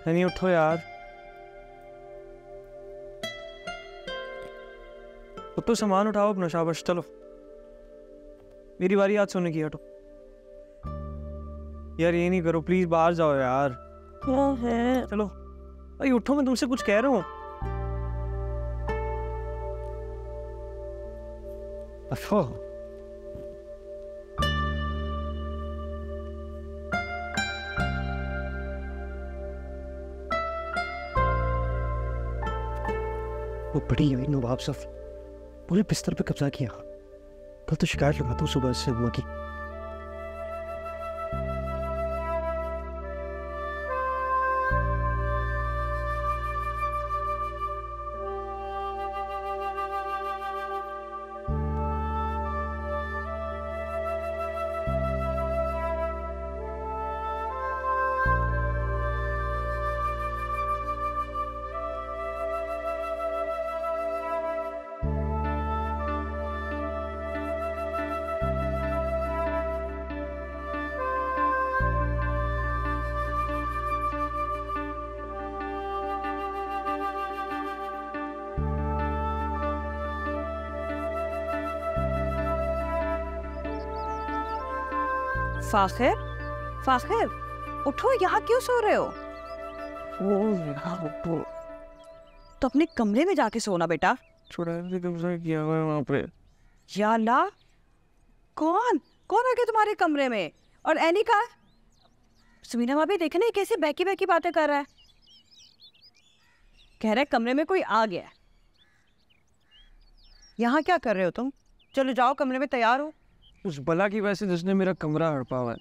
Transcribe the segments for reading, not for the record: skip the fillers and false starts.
नहीं उठो यार, तो सामान उठाओ अपना। शाबाश, चलो मेरी बारी आज सोने की। हटो यार, ये नहीं करो प्लीज, बाहर जाओ यार। क्या है? चलो भाई उठो, मैं तुमसे कुछ कह रहा हूँ। अफो वो बड़ी हुई नवाब साहब पूरे बिस्तर पे कब्जा किया। कल तो शिकायत लगाता हूँ सुबह से अम्मा की। फाखिर, फाखिर उठो, यहाँ क्यों सो रहे हो? तो अपने कमरे में जाके सोना बेटा। किया हुआ है वहाँ पे। या अल्लाह, कौन कौन आ गया तुम्हारे कमरे में? और एनी का सुमीना भाभी देखे ना कैसे बैकी बैकी बातें कर रहा है। कह रहा है कमरे में कोई आ गया है। यहाँ क्या कर रहे हो तुम? चलो जाओ कमरे में, तैयार हो। उस बला की वजह से जिसने मेरा कमरा हड़पा हुआ है,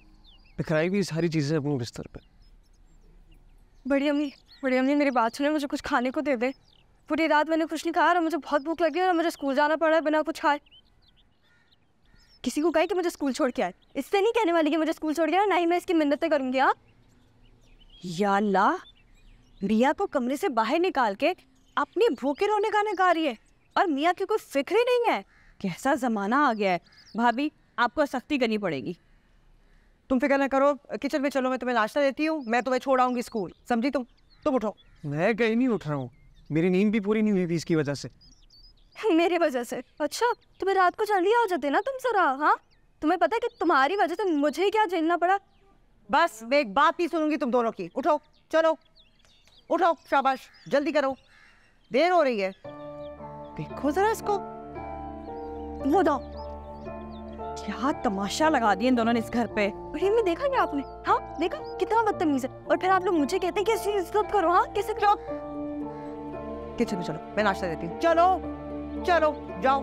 बिखराई भी सारी चीजें अपने बिस्तर पे। बड़ी अम्मी मेरी बात सुने, मुझे कुछ खाने को दे दे। पूरी रात मैंने कुछ नहीं खाया और मुझे बहुत भूख लगी है और मुझे स्कूल जाना पड़ा है बिना कुछ खाए। किसी को कहे कि मुझे स्कूल छोड़ के आए, इससे नहीं कहने वाली कि मुझे स्कूल छोड़ के आए, ना ही मैं इसकी मिन्नतें करूँगी। हाँ या अल्लाह, मियाँ को कमरे से बाहर निकाल के अपनी भूखे रोने गाने गा रही है और मियाँ की कोई फिक्र ही नहीं है। कैसा जमाना आ गया है। भाभी आपको सख्ती करनी पड़ेगी। तुम फिक्र न करो, किचन में चलो, मैं तुम्हें नाश्ता देती हूँ, मैं तुम्हें छोड़ आऊंगी स्कूल, समझी? तुम उठो। मैं कहीं नहीं उठ रहा हूँ, मेरी नींद भी पूरी नहीं हुई थी इसकी वजह से। मेरी वजह से? अच्छा, तुम्हें रात को जल्दी आ जाते ना तुम जरा। हाँ, तुम्हें पता है कि तुम्हारी वजह से मुझे क्या झेलना पड़ा। बस मैं एक बात नहीं सुनूंगी तुम दोनों की। उठो, चलो उठो, शाबाश, जल्दी करो, देर हो रही है। देखो जरा इसको, वो दो, क्या तमाशा लगा दिए इन दोनों ने इस घर पे। बड़ी में देखा क्या आपने? हाँ देखा, कितना बदतमीज है। और फिर आप लोग मुझे कहते हैं कि ऐसी इज्जत करो। हाँ कैसे करो? किचन में चलो, मैं नाश्ता देती हूँ। चलो चलो जाओ।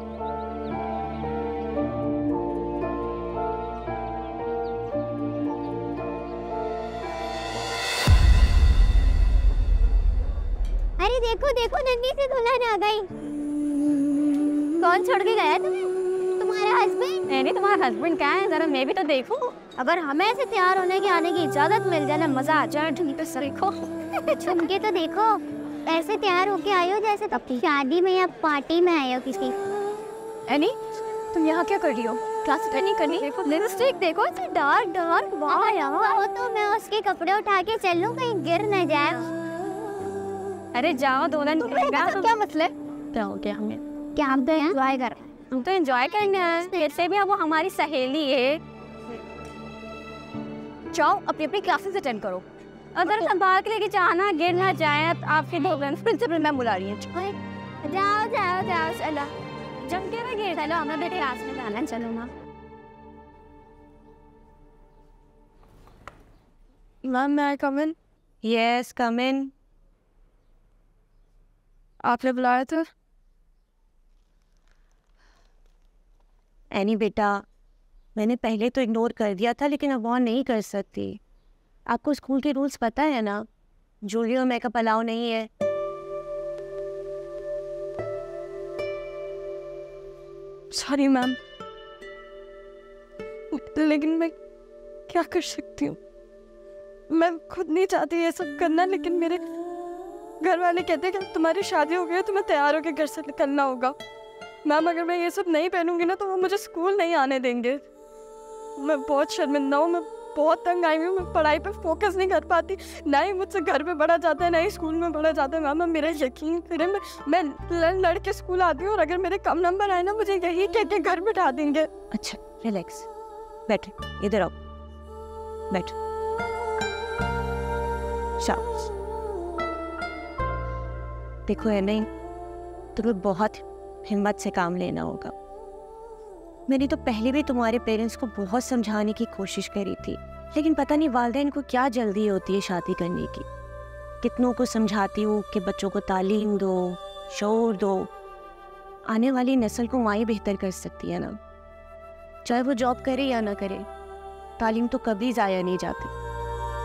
अरे देखो देखो, नन्ही सी दुल्हन आ गई। कौन छोड़ के गया तुम्हें? तुम्हारा हस्बैंड? नहीं, तुम्हारा हस्बैंड क्या है, जरा मैं भी तो देखूं। अगर हमें ऐसे तैयार होने की आने की इजाजत मिल जाए ना, मजा आ जाए। ढूंढ पे सर देखो। झुमके तो देखो, ऐसे तैयार होके आए हो जैसे शादी में या पार्टी में आए हो किसी। एनी, तुम यहाँ क्या कर रही हो? क्लास अटेंड नहीं करनी? देखो लिपस्टिक देखो, इतनी डार्क डार्क। वाह यार, तो मैं उसके कपड़े उठा के चल लूं, कहीं गिर न जाए। अरे जाओ दुल्हन, क्या मसला? क्या हो गया हमें? क्या हम तो एंजॉय कर रहे हैं। हम तो एंजॉय करेंगे कैसे भी, अब वो हमारी सहेली है। जाओ अपनी अपनी क्लासेस अटेंड करो। अगर संभाल के लेके जाना, गिर ना जाए। आपके प्रिंसिपल मैम बुला रही है। जाओ जाओ जाओ, चलो जम के ना गिर। चलो, हमें बेटे क्लास में जाना, चलो ना। मैम मैं आई कम इन? यस कम इन। आपने बुलाया था? एनी बेटा, मैंने पहले तो इग्नोर कर दिया था, लेकिन अब और नहीं कर सकती। आपको स्कूल के रूल्स पता है ना, ज्वेलरी और मेकअप अलाउ नहीं है। सॉरी मैम, लेकिन मैं क्या कर सकती हूँ? मैं खुद नहीं चाहती ये सब करना, लेकिन मेरे घर वाले कहते हैं कि तुम्हारी शादी हो गई, तुम्हें तैयार होकर घर से निकलना होगा। मैम अगर मैं ये सब नहीं पहनूंगी ना, तो वो मुझे स्कूल नहीं आने देंगे। मैं बहुत शर्मिंदा हूँ, मैं बहुत तंग आई हूँ, मैं पढ़ाई पे फोकस नहीं कर पाती, ना ही मुझसे घर में पढ़ा जाता है ना ही स्कूल में पढ़ा जाता है। मैम मेरा यकीन करें, मैं लड़ के स्कूल आती हूँ और अगर मेरे कम नंबर आए ना मुझे यही कह के घर बिठा देंगे। अच्छा रिलैक्स, बैठे, इधर आओ, बैठ, शाबाश। देखो है नहीं, तुम्हें बहुत हिम्मत से काम लेना होगा। मैंने तो पहले भी तुम्हारे पेरेंट्स को बहुत समझाने की कोशिश करी थी, लेकिन पता नहीं वालिदैन को क्या जल्दी होती है शादी करने की। कितनों को समझाती हूँ कि बच्चों को तालीम दो, शौर दो, आने वाली नस्ल को माँ ही बेहतर कर सकती है ना, चाहे वो जॉब करे या ना करे। तालीम तो कभी ज़ाया नहीं जाती।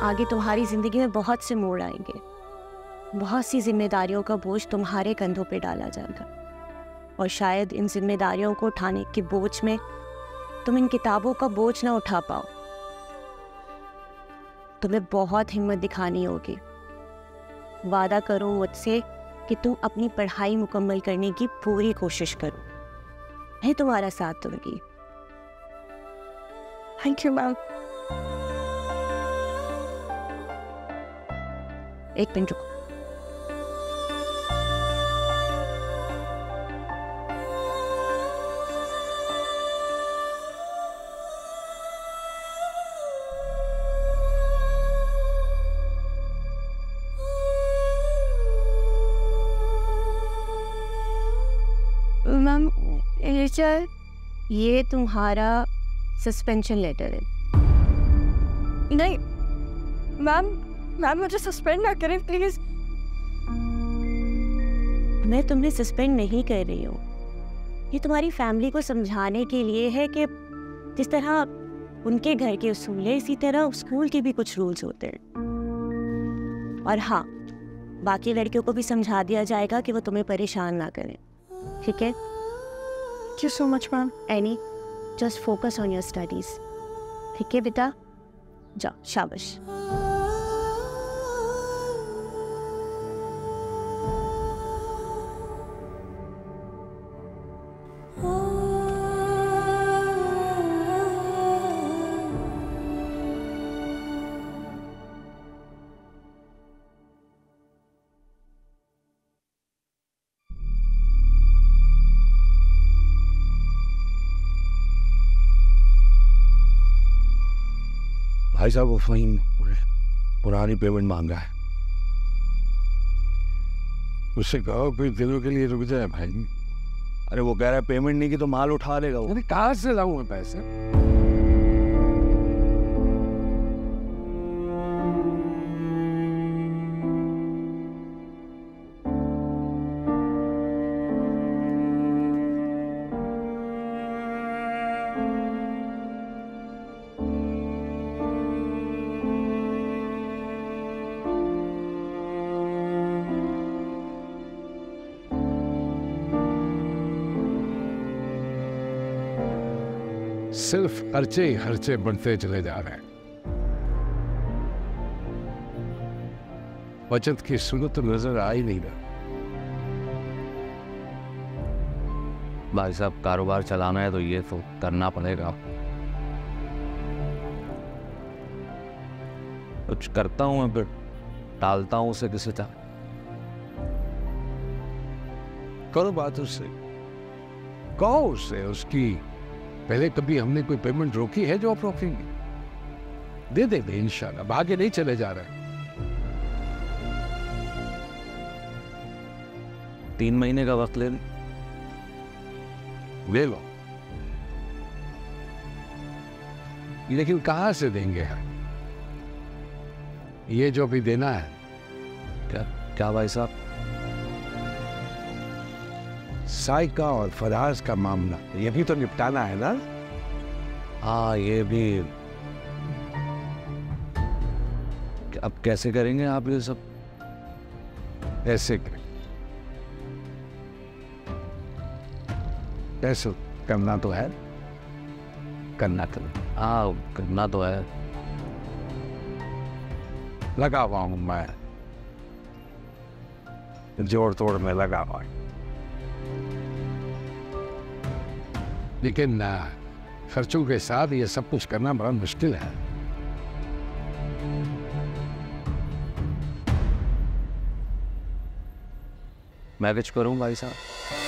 आगे तुम्हारी ज़िंदगी में बहुत से मोड़ आएंगे, बहुत सी जिम्मेदारियों का बोझ तुम्हारे कंधों पे डाला जाएगा, और शायद इन जिम्मेदारियों को उठाने के बोझ में तुम इन किताबों का बोझ ना उठा पाओ। तुम्हें बहुत हिम्मत दिखानी होगी। वादा करो मुझसे कि तुम अपनी पढ़ाई मुकम्मल करने की पूरी कोशिश करो, मैं तुम्हारा साथ दूंगी। Thank you ma'am. एक मिनट रुको। मैम ये क्या है? ये तुम्हारा सस्पेंशन लेटर है। नहीं मैम, मैम मुझे सस्पेंड ना करें प्लीज। मैं तुम्हें सस्पेंड नहीं कर रही हूँ, ये तुम्हारी फैमिली को समझाने के लिए है कि जिस तरह उनके घर के उसूल है, इसी तरह स्कूल के भी कुछ रूल्स होते हैं। और हाँ, बाकी लड़कियों को भी समझा दिया जाएगा कि वो तुम्हें परेशान ना करें, ठीक है? Thank you so much ma'am. Any, just focus on your studies, ठीक है बेटा? जाओ, शाबाश। भाई साहब वो फ़हीम पुरानी पेमेंट मांगा है। उससे कहो कुछ दिनों के लिए रुक जाए भाई। अरे वो कह रहा है पेमेंट नहीं की तो माल उठा लेगा वो। अरे कहाँ से लाऊं मैं पैसे? सिर्फ खर्चे ही खर्चे बढ़ते चले जा रहे हैं। बचत की सूरत तो नजर आ ही नहीं रहा। भाई साहब कारोबार चलाना है तो ये तो करना पड़ेगा। कुछ करता हूँ मैं, फिर टालता हूँ उसे किसी तरह। करो बात उससे, कहो उससे उसकी पहले कभी हमने कोई पेमेंट रोकी है जो आप रोकेंगे? दे देंगे इंशाल्लाह, भागे नहीं चले जा रहे। 3 महीने का वक्त ले लो, लेकिन कहाँ से देंगे हम? ये जो भी देना है। क्या क्या भाई साहब? साइका और फराज का मामला ये भी तो निपटाना है ना? हाँ ये भी। अब कैसे करेंगे आप ये सब? ऐसे करें, कैसे करना तो है, करना तो। हाँ करना तो है। लगा हुआ हूं मैं, जोड़ तोड़ में लगा हुआ। लेकिन खर्चों के साथ ये सब कुछ करना बड़ा मुश्किल है। मैं कुछ करूँ भाई साहब?